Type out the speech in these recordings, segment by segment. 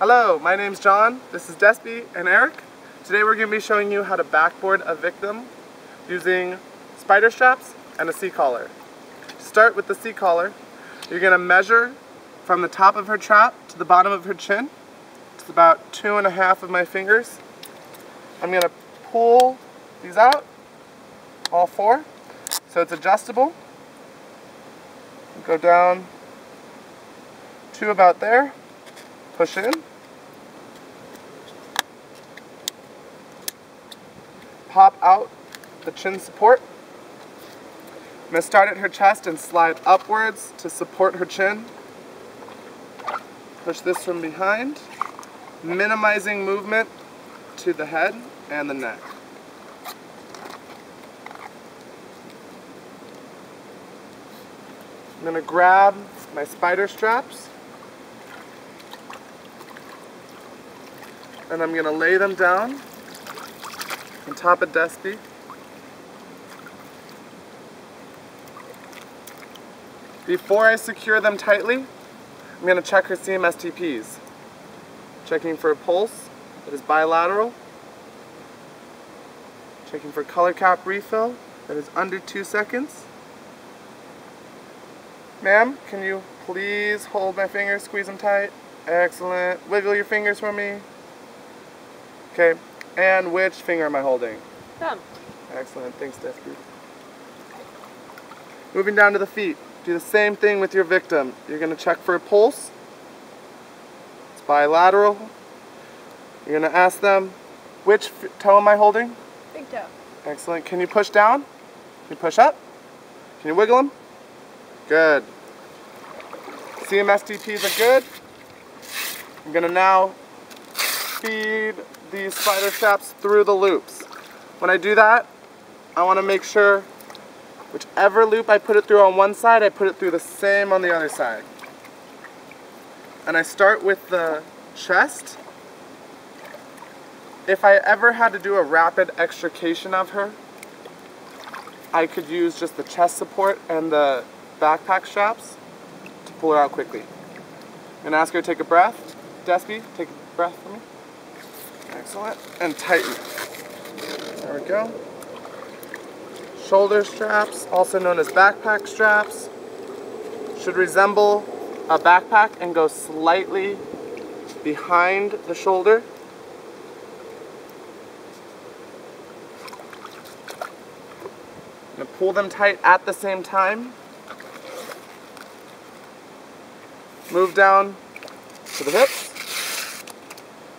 Hello, my name's John, this is Despy and Eric. Today we're going to be showing you how to backboard a victim using spider straps and a C-collar. To start with the C-collar, you're going to measure from the top of her trap to the bottom of her chin. It's about 2.5 of my fingers. I'm going to pull these out, all 4, so it's adjustable. Go down to about there, push in. Pop out the chin support. I'm going to start at her chest and slide upwards to support her chin. Push this from behind, minimizing movement to the head and the neck. I'm going to grab my spider straps and I'm going to lay them down on top of Despy. Before I secure them tightly, I'm going to check her CMSTPs. Checking for a pulse that is bilateral. Checking for color cap refill that is under 2 seconds. Ma'am, can you please hold my fingers, squeeze them tight? Excellent. Wiggle your fingers for me. Okay. And which finger am I holding? Thumb. Excellent, thanks Despy. Moving down to the feet. Do the same thing with your victim. You're going to check for a pulse. It's bilateral. You're going to ask them, which toe am I holding? Big toe. Excellent. Can you push down? Can you push up? Can you wiggle them? Good. CMSTPs are good. I'm going to now feed these spider straps through the loops. When I do that, I want to make sure whichever loop I put it through on one side, I put it through the same on the other side. And I start with the chest. If I ever had to do a rapid extrication of her, I could use just the chest support and the backpack straps to pull her out quickly. I'm going to ask her to take a breath. Despy, take a breath for me. Excellent. And tighten. There we go. Shoulder straps, also known as backpack straps, should resemble a backpack and go slightly behind the shoulder. I'm going to pull them tight at the same time. Move down to the hips.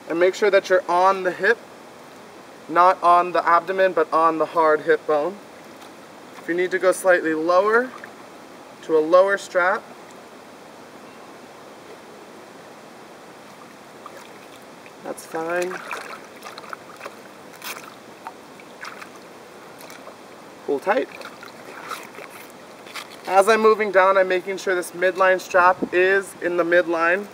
And make sure that you're on the hip, not on the abdomen, but on the hard hip bone. If you need to go slightly lower, to a lower strap, that's fine. Pull tight. As I'm moving down, I'm making sure this midline strap is in the midline.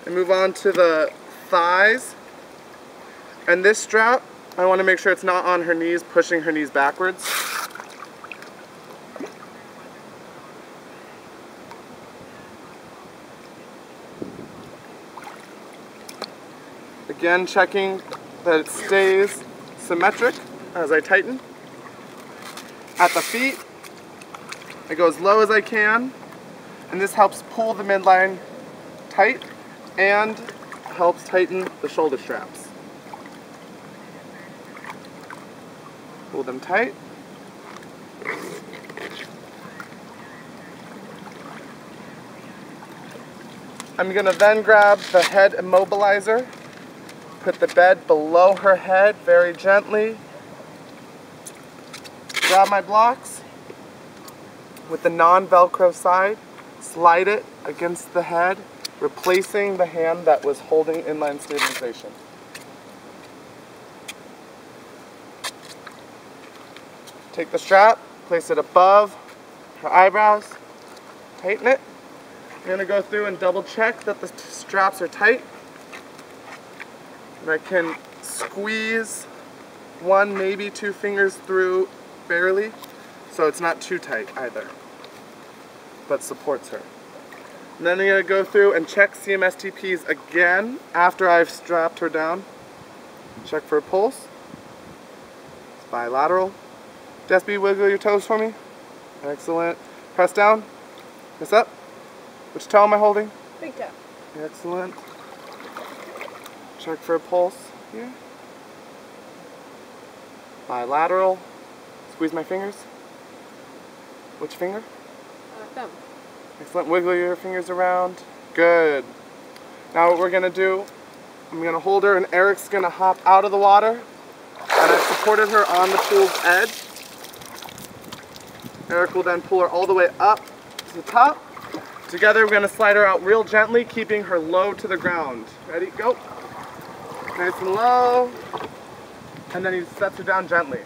I move on to the thighs, and this strap, I want to make sure it's not on her knees, pushing her knees backwards. Again, checking that it stays symmetric as I tighten. At the feet, I go as low as I can, and this helps pull the midline tight and helps tighten the shoulder straps. Pull them tight. I'm going to then grab the head immobilizer, put the bed below her head very gently, grab my blocks with the non-Velcro side, slide it against the head, replacing the hand that was holding inline stabilization. Take the strap, place it above her eyebrows, tighten it. I'm going to go through and double check that the straps are tight. And I can squeeze 1, maybe 2 fingers through barely, so it's not too tight either, but supports her. And then I'm going to go through and check CMSTPs again after I've strapped her down. Check for a pulse. It's bilateral. Despy, wiggle your toes for me. Excellent. Press down. Press up. Which toe am I holding? Big toe. Excellent. Check for a pulse here. Bilateral. Squeeze my fingers. Which finger? Thumb. Excellent. Wiggle your fingers around. Good. Now what we're going to do, I'm going to hold her and Eric's going to hop out of the water. And I've supported her on the pool's edge. Eric will then pull her all the way up to the top. Together we're going to slide her out real gently, keeping her low to the ground. Ready? Go. Nice and low. And then he sets her down gently.